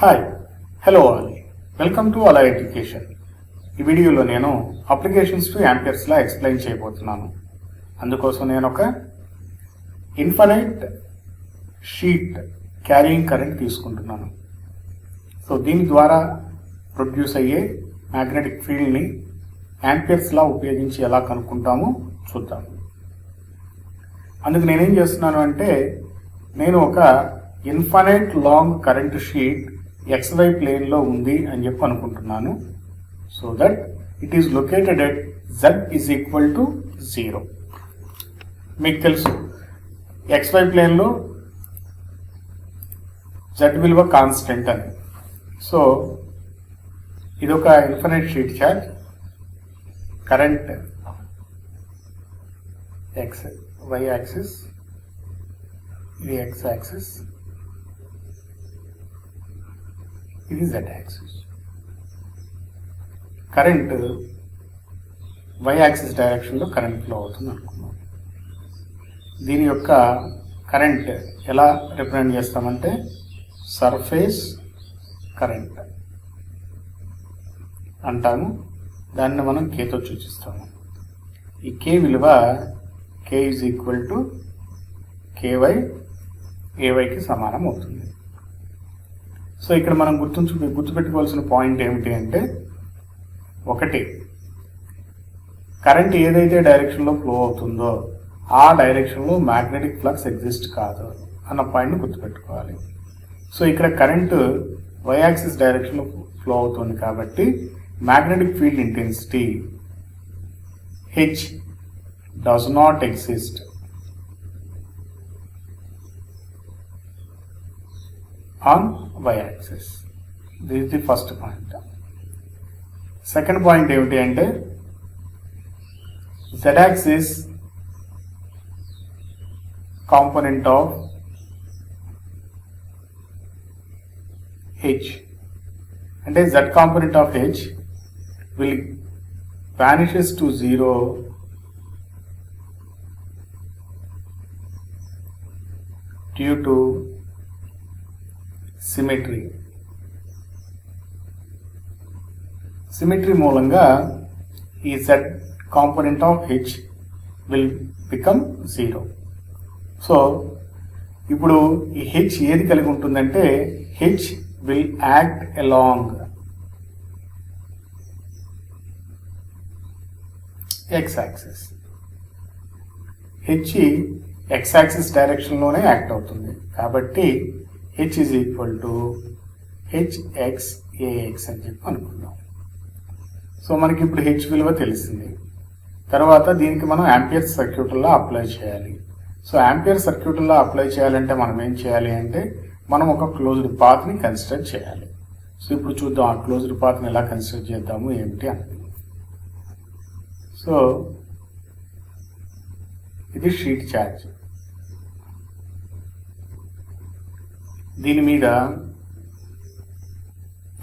Hi hello all welcome to అలా education. ఈ వీడియోలో నేను అప్లికేషన్స్ టు యాంపియర్స్లా ఎక్స్ప్లెయిన్ చేయబోతున్నాను. అందుకోసం నేను ఒక ఇన్ఫైనైట్ షీట్ క్యారియింగ్ కరెంట్ తీసుకుంటున్నాను. సో దీని ద్వారా ప్రొడ్యూస్ అయ్యే మ్యాగ్నెటిక్ ఫీల్డ్ని యాంపియర్స్లా ఉపయోగించి ఎలా కనుక్కుంటామో చూద్దాం. అందుకు నేనేం చేస్తున్నాను అంటే నేను ఒక infinite long current sheet XY ప్లేన్లో ఉంది అని చెప్పి అనుకుంటున్నాను. So that it is located at Z is equal to 0. మీకు తెలుసు XY ప్లేన్లో Z విలువ కాన్స్టెంట్ అని. సో ఇది ఒక infinite sheet charge, current Y axis, ఇది X యాక్సిస్, ఇది Z axis. Current Y axis డైరెక్షన్లో కరెంట్ ఫ్లో అవుతుంది అనుకున్నాం. దీని యొక్క కరెంట్ ఎలా రిప్రజెంట్ చేస్తామంటే సర్ఫేస్ కరెంట్ అంటాము. దాన్ని మనం Kతో సూచిస్తాము. ఈ K విలువ K is equal to KY, AYకి సమానం అవుతుంది. సో ఇక్కడ మనం గుర్తుపెట్టుకోవాల్సిన పాయింట్ ఏమిటి అంటే, ఒకటి, కరెంట్ ఏదైతే డైరెక్షన్లో ఫ్లో అవుతుందో ఆ డైరెక్షన్లో మ్యాగ్నెటిక్ ఫ్లక్స్ ఎగ్జిస్ట్ కాదు అన్న పాయింట్ని గుర్తుపెట్టుకోవాలి. సో ఇక్కడ కరెంటు Y యాక్సిస్ డైరెక్షన్లో ఫ్లో అవుతుంది కాబట్టి magnetic field intensity H does not exist on Y axis. This is the first point. Second point ఏమిటి అంటే Z axis component of H అంటే Z component of H will vanishes to 0 due to symmetry మూలంగా ఈ Z component of H will become 0. So ఇప్పుడు ఈ H ఏది కలిగి ఉంటుందంటే H will act along X axis. H X axis డైరెక్షన్లోనే act అవుతుంది కాబట్టి H is equal to HXAX అని చెప్పి అనుకుందాం. సో మనకి ఇప్పుడు H విలువ తెలిసింది. తర్వాత దీనికి మనం యాంపియర్ సర్క్యూట్లో అప్లై చేయాలి. సో యాంపియర్ సర్క్యూట్లో అప్లై చేయాలంటే మనం ఏం చేయాలి అంటే మనం ఒక క్లోజ్డ్ పాత్ని కన్సిడర్ చేయాలి. సో ఇప్పుడు చూద్దాం ఆ క్లోజ్డ్ పాత్ని ఎలా కన్సిడర్ చేద్దాము ఏమిటి అని. సో ఇది షీట్ ఛార్జ్. దీని మీద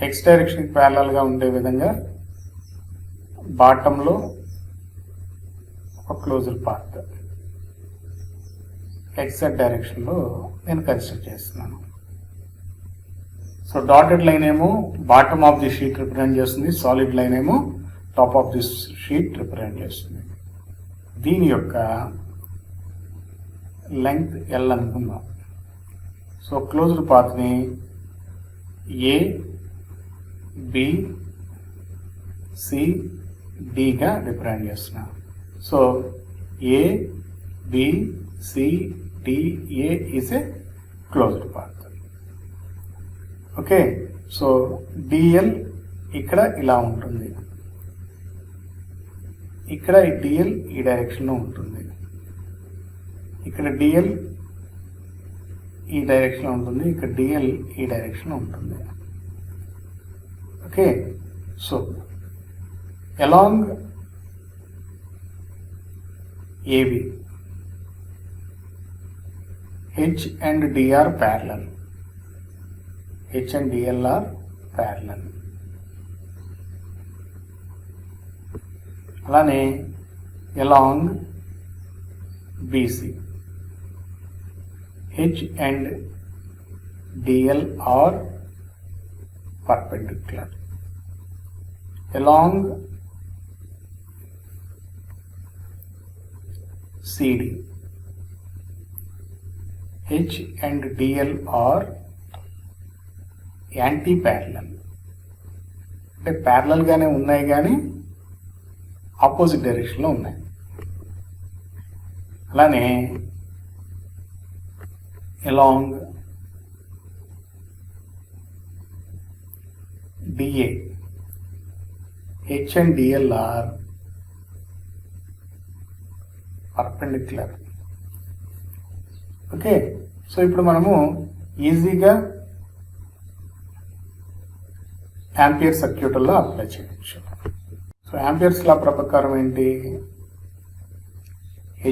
X డైరెక్షన్ ప్యారలల్గా ఉండే విధంగా బాటంలో ఒక క్లోజ్డ్ పాత్ XZ డైరెక్షన్లో నేను కన్సిడర్ చేస్తున్నాను. సో డాటెడ్ లైన్ ఏమో bottom of the sheet represent చేస్తుంది, సాలిడ్ లైన్ ఏమో top of the sheet represent చేస్తుంది. దీని యొక్క లెంగ్త్ L అనుకుందాం. సో క్లోజ్డ్ పాత్ని A, B, C, Dగా రిప్రజెంట్ చేస్తున్నా. So A, B, C, D, A is a closed path. Okay, so DL ఇక్కడ ఇలా ఉంటుంది, ఇక్కడ DL ఈ డైరెక్షన్లో ఉంటుంది, ఇక్కడ DL ఈ డైరెక్షన్లో ఉంటుంది, ఇక్కడ DL ఈ డైరెక్షన్లో ఉంటుంది. Okay, so along AB H and D are parallel. H and DL are parallel. అలానే along BC H and DL are perpendicular. Along CD, H and DL are anti-parallel. అంటే ప్యారలల్ గానే ఉన్నాయి కానీ ఆపోజిట్ డైరెక్షన్ లో ఉన్నాయి. అలానే along DA, H and DL are perpendicular. Okay, so ఇప్పుడు మనము ఈజీగా యాంపియర్ సర్క్యూట్లో అప్లై చేయవచ్చు. సో యాంపియర్స్ లా ప్రకారం ఏంటి?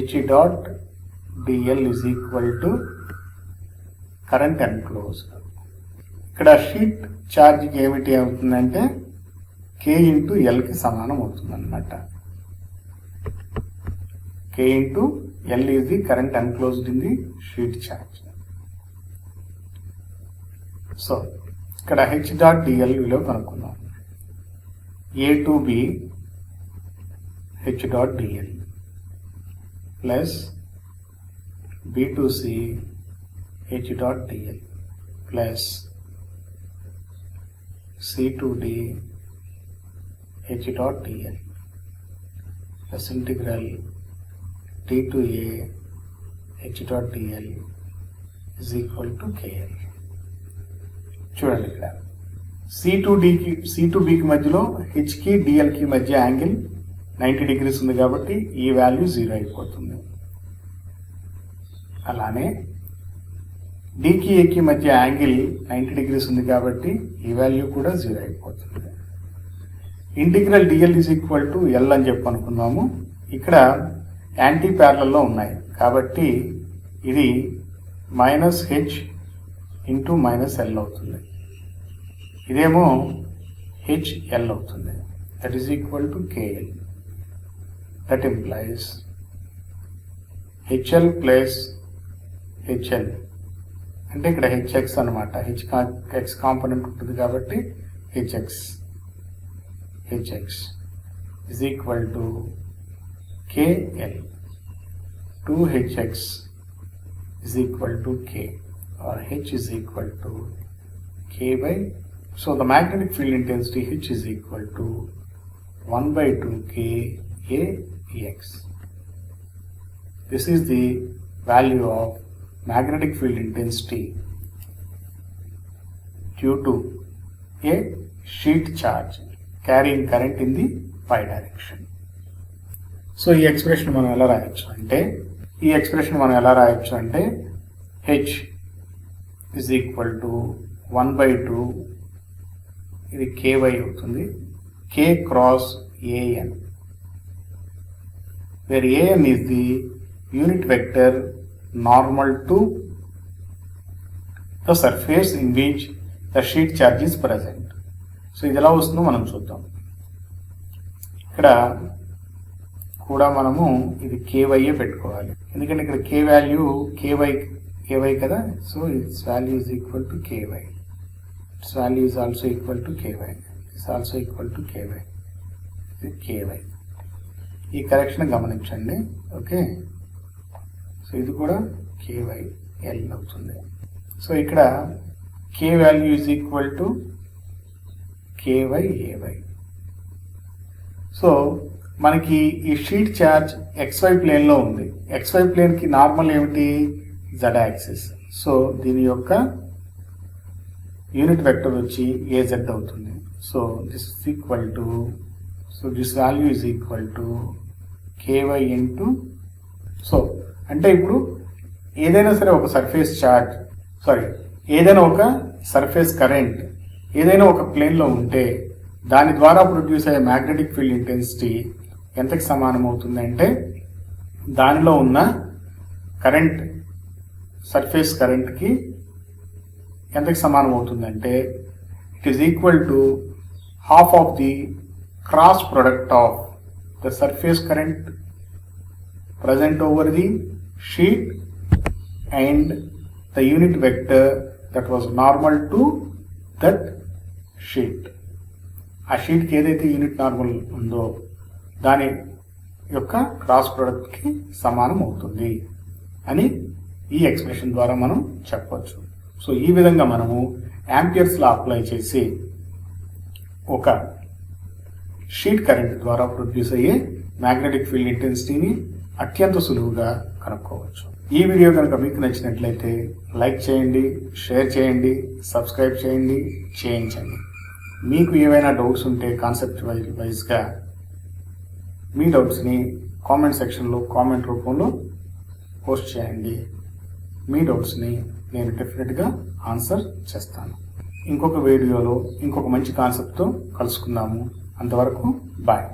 H dot DL is equal to current enclosed. ఇక్కడ షీట్ ఛార్జ్కి ఏమిటి అవుతుందంటే K ఇంటూ Lకి సమానం అవుతుంది అన్నమాట. K into L is the current enclosed in the sheet charge. So ఇక్కడ H డాట్ DL విలువ కనుక్కుందాం. A to B H dot DL plus B to C H dot DL plus C to D H dot DL plus integral D to A H dot DL is equal to KL. చూడండి ఇక్కడ C to Bకి మధ్యలో Hకి DLకి మధ్య angle 90 degrees ఉంది కాబట్టి ఈ value 0 అయిపోతుంది. అలానే Dకి Aకి మధ్య యాంగిల్ 90 degrees ఉంది కాబట్టి ఈ వాల్యూ కూడా 0 అయిపోతుంది. Integral DL is equal to L అని చెప్పి అనుకున్నాము. ఇక్కడ యాంటీ ప్యారలల్లో ఉన్నాయి కాబట్టి ఇది minus H into minus L అవుతుంది. ఇదేమో HL అవుతుంది. That is equal to KL. That implies HL plus HL అంటే ఇక్కడ HX అనమాట. X కాంపోనెంట్ ఉంటుంది కాబట్టి HX is equal to KL. 2HX is equal to K, or H is equal to K by, so the magnetic field intensity H is equal to 1 by 2 K AX. This is the value of magnetic field intensity due to a sheet charge carrying current in the phi direction. So ఈ expression మనం ఎలా రాయొచ్చు అంటే H is equal to 1 by 2 ఇది KY అవుతుంది. K cross AN, where AN is the unit vector normal to the surface in which the sheet charge is present. So ఇది ఎలా వస్తుందో మనం చూద్దాం. ఇక్కడ కూడా మనము ఇది KYఏ పెట్టుకోవాలి, ఎందుకంటే ఇక్కడ K వాల్యూ KY కదా. So it's value is equal to KY. It's value is also equal to KY. It's also equal to KY. ఇది KY. ఈ కరెక్షన్ గమనించండి. ఓకే, సో ఇది కూడా KYL అవుతుంది. సో ఇక్కడ K value is equal to KYAY. So మనకి ఈ sheet charge XY ప్లేన్లో ఉంది. XY ప్లేన్కి నార్మల్ ఏమిటి? Z axis. సో దీని యొక్క యూనిట్ వెక్టర్ వచ్చి AZ అవుతుంది. So this is equal to, so this value is equal to KY into, so అంటే ఇప్పుడు ఏదైనా సరే ఒక సర్ఫేస్ ఛార్జ్, ఏదైనా ఒక సర్ఫేస్ కరెంట్ ఏదైనా ఒక ప్లేన్లో ఉంటే దాని ద్వారా ప్రొడ్యూస్ అయ్యే మ్యాగ్నెటిక్ ఫీల్డ్ ఇంటెన్సిటీ ఎంతకి సమానం అవుతుంది అంటే దానిలో ఉన్న కరెంట్, సర్ఫేస్ కరెంట్కి ఎంతకి సమానం అవుతుందంటే it is equal to half of the cross product of the surface current present over the sheet and the unit vector that was normal to that sheet. ఆ షీట్కి ఏదైతే యూనిట్ నార్మల్ ఉందో దాని యొక్క cross ప్రొడక్ట్కి సమానం అవుతుంది అని ఈ ఎక్స్ప్రెషన్ ద్వారా మనం చెప్పవచ్చు. సో ఈ విధంగా మనము యాంపియర్స్ లా అప్లై చేసి ఒక షీట్ కరెంట్ ద్వారా ప్రొడ్యూస్ అయ్యే మ్యాగ్నెటిక్ ఫీల్డ్ ఇంటెన్సిటీని అత్యంత సులువుగా కనుక్కోవచ్చు. ఈ వీడియో కనుక మీకు నచ్చినట్లయితే లైక్ చేయండి, షేర్ చేయండి, సబ్స్క్రైబ్ చేయండి, చేయించండి. మీకు ఏవైనా డౌట్స్ ఉంటే కాన్సెప్ట్ వైజ్గా మీ డౌట్స్ని కామెంట్ సెక్షన్లో కామెంట్ రూపంలో పోస్ట్ చేయండి. మీ డౌట్స్ని నేను డెఫినెట్గా ఆన్సర్ చేస్తాను. ఇంకొక వీడియోలో ఇంకొక మంచి కాన్సెప్ట్తో కలుసుకుందాము. అంతవరకు బాయ్.